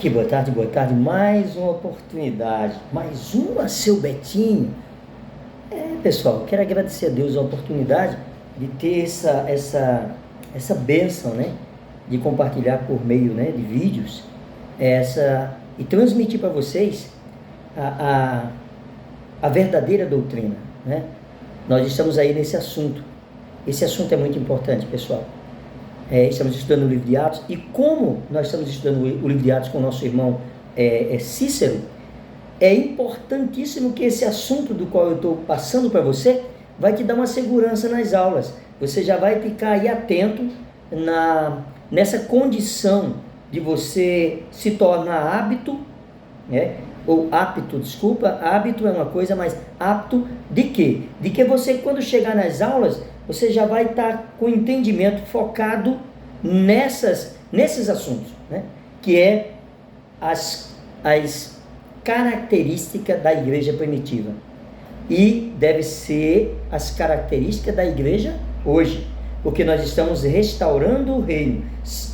Boa tarde. Mais uma oportunidade, mais uma, seu Betinho. Pessoal, quero agradecer a Deus a oportunidade de ter essa bênção, né? De compartilhar por meio, né, de vídeos, e transmitir para vocês a verdadeira doutrina, né? Nós estamos aí nesse assunto. Esse assunto é muito importante, pessoal. Estamos estudando o livro de Atos, e como nós estamos estudando o livro de Atos com o nosso irmão Cícero, é importantíssimo que esse assunto do qual eu estou passando para você vai te dar uma segurança nas aulas. Você já vai ficar aí atento nessa condição de você se tornar hábito, né? Ou apto, desculpa, hábito é uma coisa, mas apto de quê? De que você, quando chegar nas aulas, você já vai estar com entendimento focado nesses assuntos, né? Que é as características da igreja primitiva. E deve ser as características da igreja hoje, porque nós estamos restaurando o reino,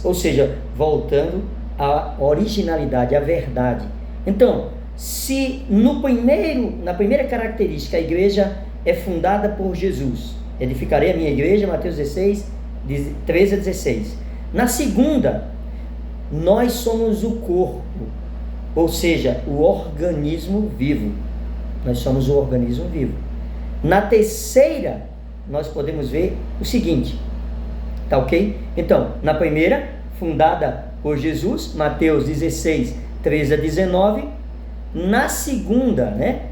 ou seja, voltando à originalidade, à verdade. Então, se na primeira característica a igreja é fundada por Jesus, edificarei a minha igreja, Mateus 16, 13 a 16. Na segunda, nós somos o corpo, ou seja, o organismo vivo. Nós somos o organismo vivo. Na terceira, nós podemos ver o seguinte, tá ok? Então, na primeira, fundada por Jesus, Mateus 16, 13 a 19. Na segunda, né,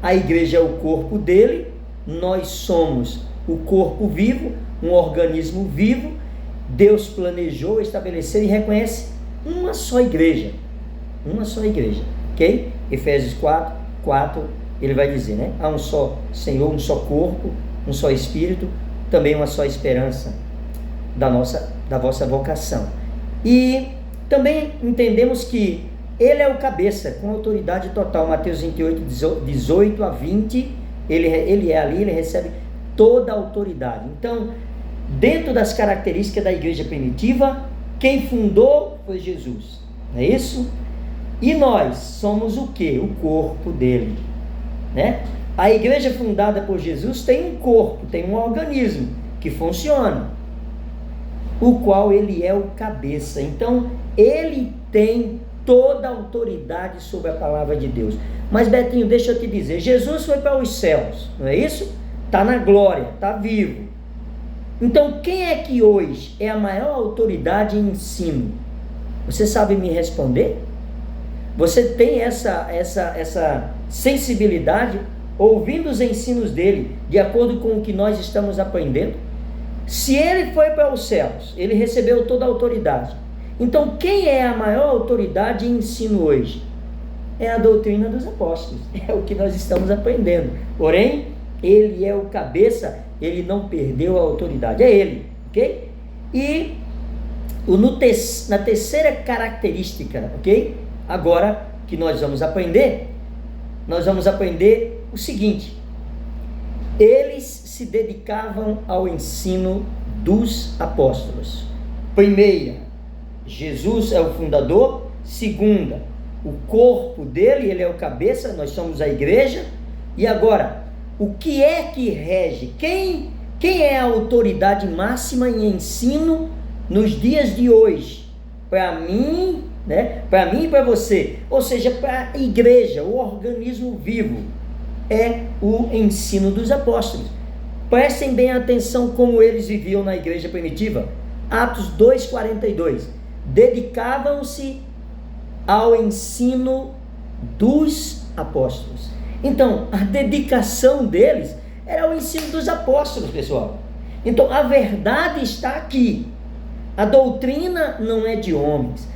a igreja é o corpo dele, nós somos o corpo vivo, um organismo vivo. Deus planejou, estabeleceu e reconhece uma só igreja, ok? Efésios 4, ele vai dizer, né? Há um só Senhor, um só corpo, um só Espírito, também uma só esperança da vossa vocação. E também entendemos que ele é o cabeça, com autoridade total. Mateus 28, 18 a 20, ele é ali, ele recebe toda a autoridade. Então, dentro das características da igreja primitiva, quem fundou foi Jesus, não é isso? E nós somos o quê? O corpo dele, né? A igreja fundada por Jesus tem um corpo, tem um organismo que funciona, o qual ele é o cabeça. Então, ele tem toda a autoridade sobre a palavra de Deus. Mas, Betinho, deixa eu te dizer, Jesus foi para os céus, não é isso? Está na glória, está vivo. Então, quem é que hoje é a maior autoridade em ensino? Você sabe me responder? Você tem essa sensibilidade, ouvindo os ensinos dele, de acordo com o que nós estamos aprendendo? Se ele foi para os céus, ele recebeu toda a autoridade. Então, quem é a maior autoridade em ensino hoje? É a doutrina dos apóstolos, é o que nós estamos aprendendo. Porém, ele é o cabeça, ele não perdeu a autoridade, é ele, ok? E na terceira característica, ok? Agora que nós vamos aprender o seguinte: eles se dedicavam ao ensino dos apóstolos. Primeira, Jesus é o fundador. Segunda, o corpo dele, ele é o cabeça, nós somos a igreja. E agora, o que é que rege? Quem é a autoridade máxima em ensino nos dias de hoje? Para mim, né? Para mim e para você, ou seja, para a igreja, o organismo vivo, é o ensino dos apóstolos. Prestem bem atenção como eles viviam na igreja primitiva. Atos 2:42. Dedicavam-se ao ensino dos apóstolos. Então, a dedicação deles era o ensino dos apóstolos, pessoal. Então, a verdade está aqui. A doutrina não é de homens.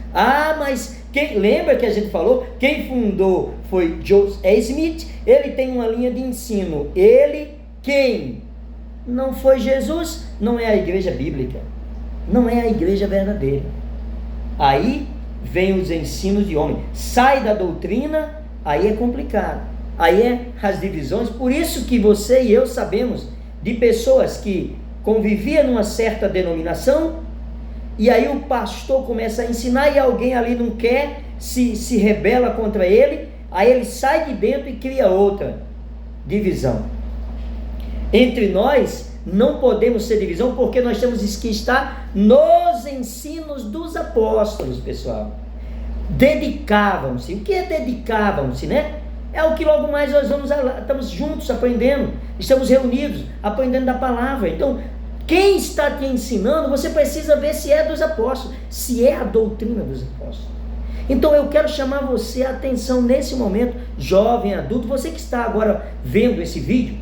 Mas lembra que a gente falou? Quem fundou foi Joseph Smith. Ele tem uma linha de ensino. Quem? Não foi Jesus, não é a igreja bíblica. Não é a igreja verdadeira. Aí vem os ensinos de homem. Sai da doutrina, aí é complicado. Aí é as divisões. Por isso que você e eu sabemos de pessoas que conviviam numa certa denominação e aí o pastor começa a ensinar e alguém ali não quer, se rebela contra ele, aí ele sai de dentro e cria outra divisão. Entre nós não podemos ser divisão, porque nós temos que estar nos ensinos dos apóstolos, pessoal. Dedicavam-se. O que é dedicavam-se, né? É o que logo mais nós estamos juntos aprendendo, estamos reunidos, aprendendo da palavra. Então, quem está te ensinando, você precisa ver se é dos apóstolos, se é a doutrina dos apóstolos. Então eu quero chamar você a atenção nesse momento, jovem, adulto, você que está agora vendo esse vídeo,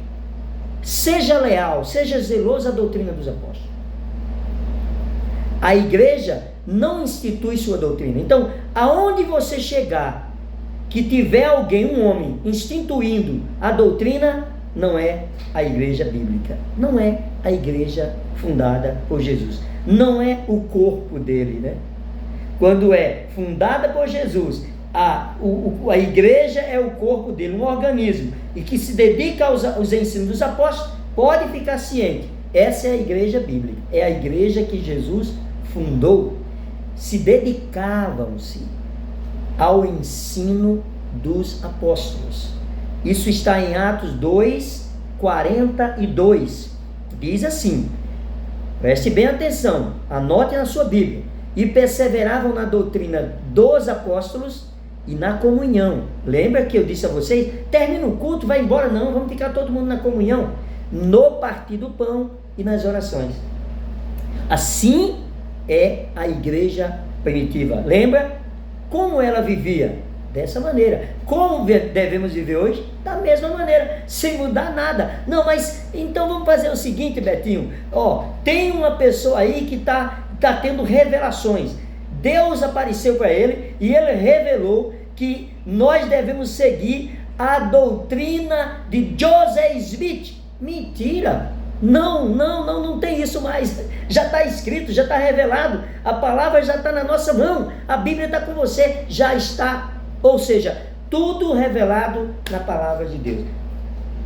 seja leal, seja zeloso à doutrina dos apóstolos. A igreja não institui sua doutrina. Então, aonde você chegar, que tiver alguém, um homem, instituindo a doutrina, não é a igreja bíblica, não é a igreja fundada por Jesus, não é o corpo dele, né? Quando é fundada por Jesus, a igreja é o corpo dele, um organismo, e que se dedica aos ensinos dos apóstolos, pode ficar ciente, essa é a igreja bíblica, é a igreja que Jesus fundou. Se dedicavam-se ao ensino dos apóstolos. Isso está em Atos 2:42. Diz assim, preste bem atenção, anote na sua Bíblia. E perseveravam na doutrina dos apóstolos e na comunhão. Lembra que eu disse a vocês, termina o culto, vai embora? Não, vamos ficar todo mundo na comunhão. No partir do pão e nas orações. Assim é a igreja primitiva. Lembra? Como ela vivia? Dessa maneira. Como devemos viver hoje? Da mesma maneira, sem mudar nada. Não, mas então vamos fazer o seguinte, Betinho. Tem uma pessoa aí que está tendo revelações. Deus apareceu para ele e ele revelou que nós devemos seguir a doutrina de Joseph Smith. Mentira! Não tem isso mais. Já está escrito, já está revelado. A palavra já está na nossa mão. A Bíblia está com você, já está. Ou seja, tudo revelado na palavra de Deus.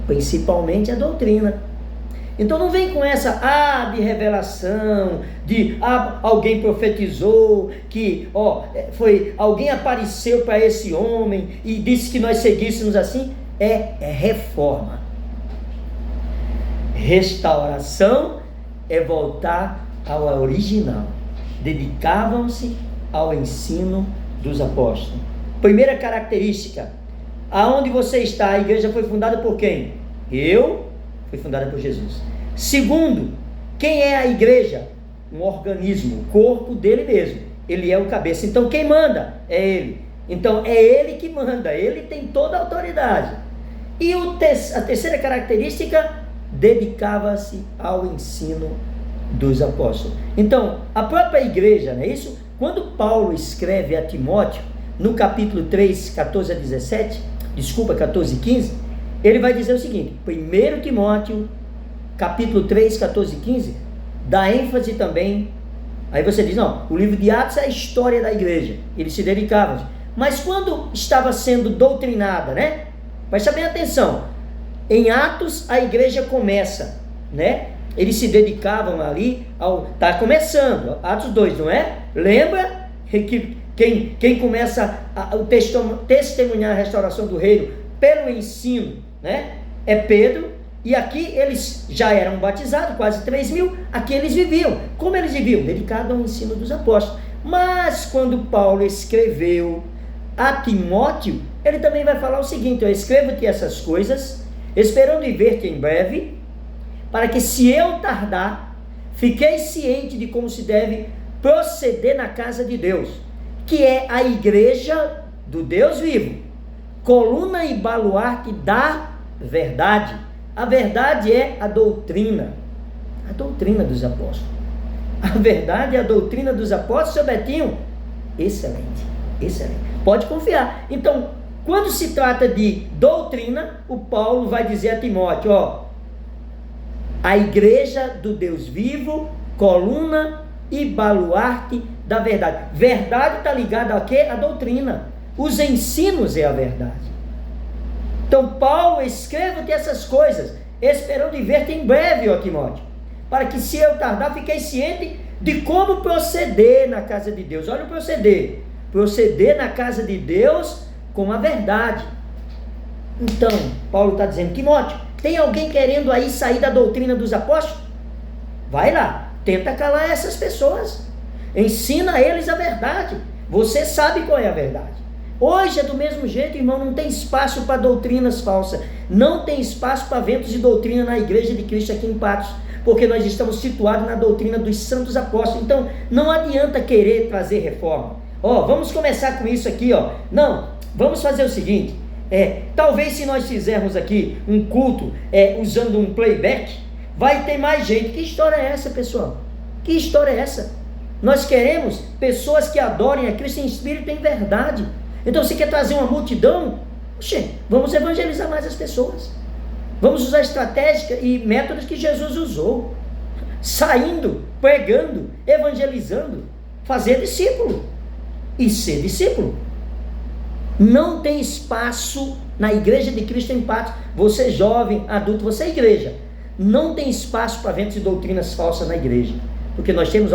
Principalmente a doutrina. Então não vem com essa de revelação, alguém profetizou, que alguém apareceu para esse homem e disse que nós seguíssemos assim. É reforma. Restauração é voltar ao original. Dedicavam-se ao ensino dos apóstolos. Primeira característica, aonde você está, a igreja foi fundada por quem? Foi fundada por Jesus. Segundo, quem é a igreja? Um organismo, o corpo dele mesmo. Ele é o cabeça. Então quem manda? É ele. Então é ele que manda, ele tem toda a autoridade. E a terceira característica, dedicava-se ao ensino dos apóstolos. Então, a própria igreja, não é isso? Quando Paulo escreve a Timóteo, no capítulo 3, 14 e 15, ele vai dizer o seguinte, 1 Timóteo, capítulo 3, 14 e 15, dá ênfase também, aí você diz, não, o livro de Atos é a história da igreja, eles se dedicavam, mas quando estava sendo doutrinada, né? Presta bem atenção, em Atos a igreja começa, né? Eles se dedicavam ali está começando, Atos 2, não é? Lembra que quem começa a testemunhar a restauração do reino pelo ensino, né? É Pedro, e aqui eles já eram batizados, quase 3.000, aqui eles viviam. Como eles viviam? Dedicado ao ensino dos apóstolos. Mas quando Paulo escreveu a Timóteo, ele também vai falar o seguinte, eu escrevo-te essas coisas, esperando ver-te em breve, para que se eu tardar, fiquei ciente de como se deve proceder na casa de Deus, que é a igreja do Deus vivo, coluna e baluarte da verdade. A verdade é a doutrina dos apóstolos. A verdade é a doutrina dos apóstolos, seu Betinho, excelente. Pode confiar. Então, quando se trata de doutrina, o Paulo vai dizer a Timóteo, a igreja do Deus vivo, coluna e baluarte da verdade. Verdade está ligada a quê? A doutrina. Os ensinos é a verdade. Então Paulo, escreva-te essas coisas, esperando ver-te em breve, ó Timóteo, para que se eu tardar, fiquei ciente de como proceder na casa de Deus. Olha o proceder. Proceder na casa de Deus com a verdade. Então, Paulo está dizendo, Timóteo, tem alguém querendo aí sair da doutrina dos apóstolos? Vai lá, tenta calar essas pessoas. Ensina a eles a verdade. Você sabe qual é a verdade. Hoje é do mesmo jeito, irmão, não tem espaço para doutrinas falsas. Não tem espaço para ventos de doutrina na igreja de Cristo aqui em Patos. Porque nós estamos situados na doutrina dos santos apóstolos. Então, não adianta querer trazer reforma. Vamos começar com isso aqui, Não, vamos fazer o seguinte. Talvez se nós fizermos aqui um culto usando um playback, vai ter mais gente. Que história é essa, pessoal? Que história é essa? Nós queremos pessoas que adorem a Cristo em espírito e em verdade. Então, você quer trazer uma multidão? Vamos evangelizar mais as pessoas. Vamos usar estratégias e métodos que Jesus usou. Saindo, pregando, evangelizando, fazer discípulo e ser discípulo. Não tem espaço na igreja de Cristo em Patos. Você jovem, adulto, você é igreja. Não tem espaço para ventos e doutrinas falsas na igreja. Porque nós temos,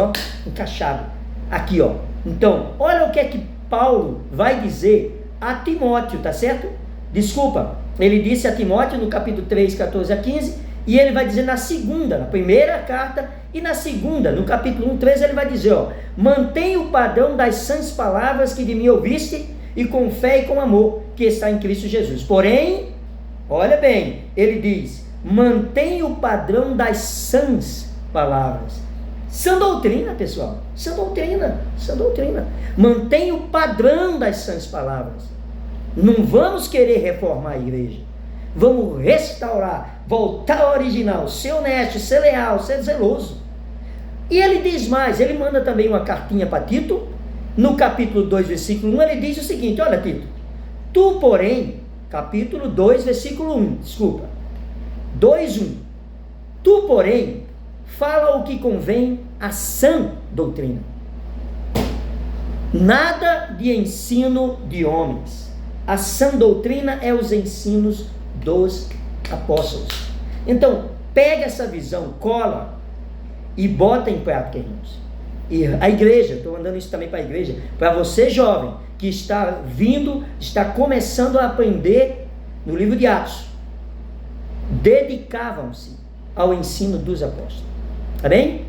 encaixado. Aqui, Então, olha o que é que Paulo vai dizer a Timóteo, tá certo? Desculpa, ele disse a Timóteo no capítulo 3, 14 a 15, e ele vai dizer na segunda, na primeira carta, e na segunda, no capítulo 1, 13, ele vai dizer, mantenha o padrão das sãs palavras que de mim ouviste, e com fé e com amor, que está em Cristo Jesus. Porém, olha bem, ele diz, mantenha o padrão das sãs palavras. Sã doutrina, pessoal, sã doutrina. Mantenha o padrão das sãs palavras. Não vamos querer reformar a igreja. Vamos restaurar, voltar ao original, ser honesto, ser leal, ser zeloso. E ele diz mais, ele manda também uma cartinha para Tito, no capítulo 2, versículo 1, ele diz o seguinte, olha Tito, tu porém, capítulo 2, versículo 1, 2:1, tu porém, fala o que convém à sã doutrina. Nada de ensino de homens. A sã doutrina é os ensinos dos apóstolos. Então, pega essa visão, cola e bota em prática, irmãos. E a igreja, estou mandando isso também para a igreja, para você jovem, que está está começando a aprender no livro de Atos, dedicavam-se ao ensino dos apóstolos. Tá bem?